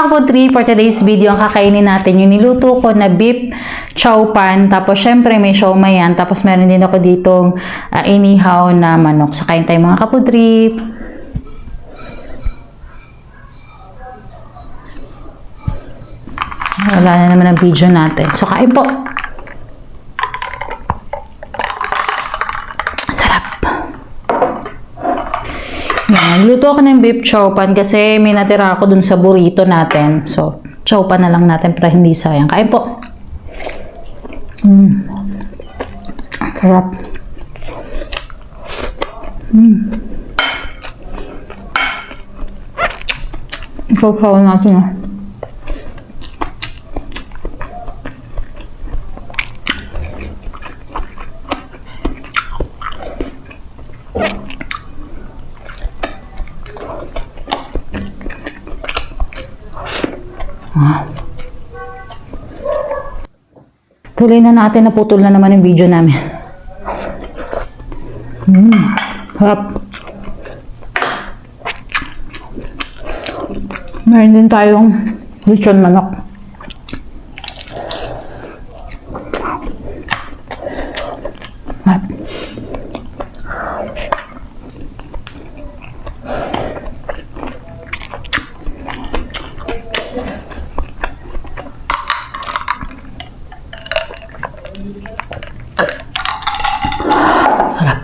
kaputri, for today's video, ang kakainin natin yung niluto ko na beef chow pan. Tapos, syempre, may siomai yan. Tapos, meron din ako ditong inihaw na manok. So, kain tayo mga kaputri. Wala na naman ang video natin. So, kain po. Sarap. Yan. Luto ako ng beef chow pan kasi may natira ako dun sa burrito natin. So, chow pan na lang natin para hindi sayang. Kain po. Sarap. Chow natin ah. Tuloy na natin, naputol na naman yung video namin. Harap. Meron din tayong lechon manok. Harap. Sarap.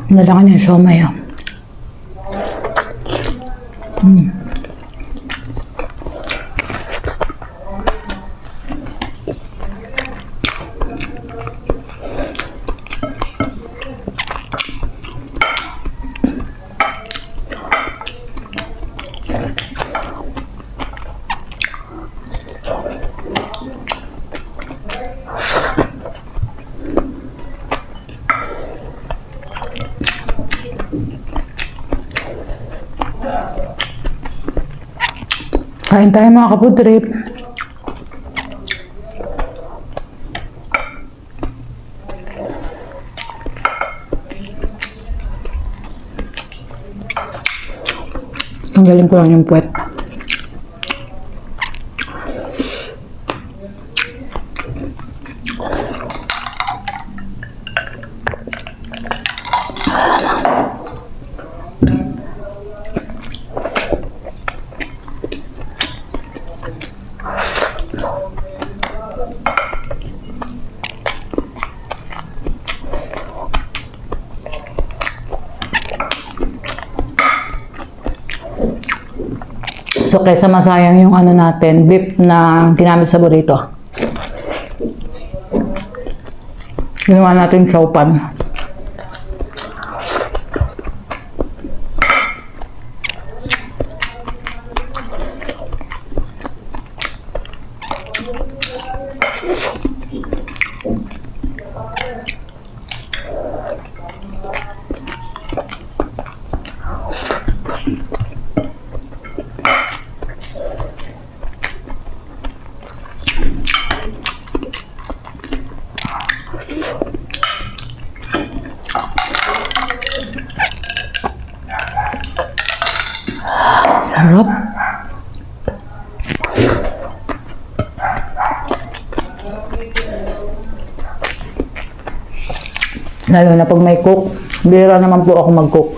Nalakan yung siomai ah. Kain tayo mga kapudrip. Tanggalin ko lang yung puwet. So, kaysa masayang yung ano natin, beef na ginamit sa burrito. Ginawa natin chow pan. Sarap. Lalo na pag may cook. Bira naman po ako mag-cook.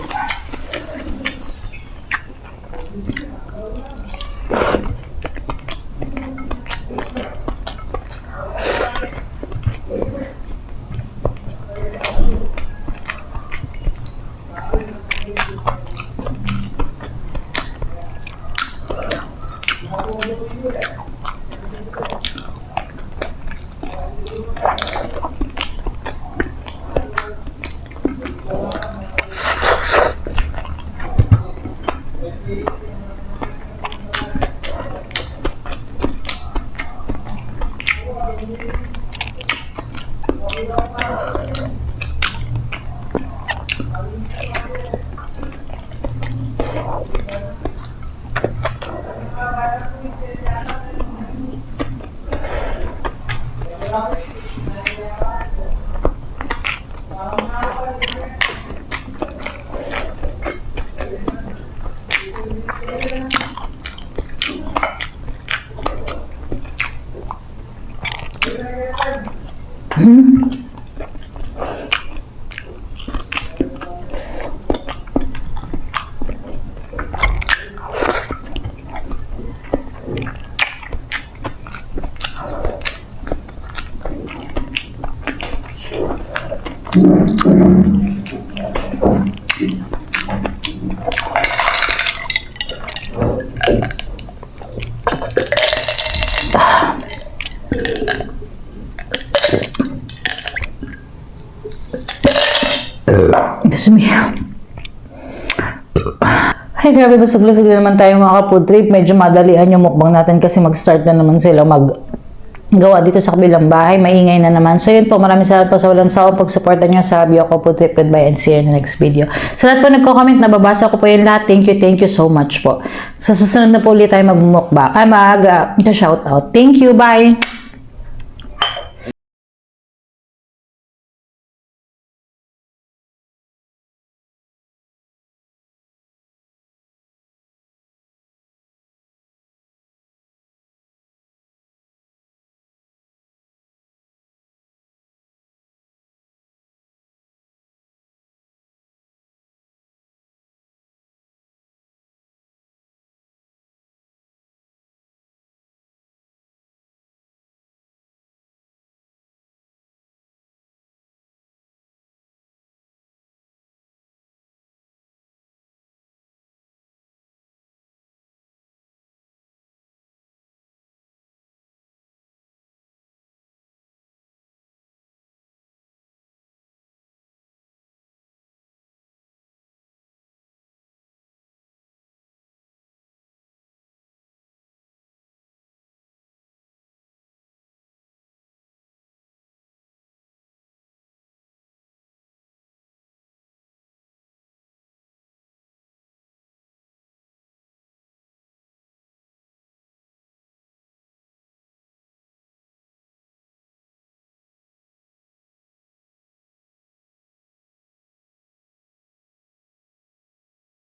Excuse me. Ay, grabe, busog-lusog na naman tayo mga ka-food trip. Medyo madalian yung mukbang natin kasi mag-start na naman sila gawa dito sa kabilang bahay. Maingay na naman. So, yun po. Maraming salamat po sa walang sawang pag-supportan nyo sa Biyoko Food Trip. Goodbye and see you in the next video. Sa lahat po nagko-comment, nababasa ko po yung lahat. Thank you so much po. Sa susunod na po ulit tayo mag-mukbang. Shout out. Thank you. Bye!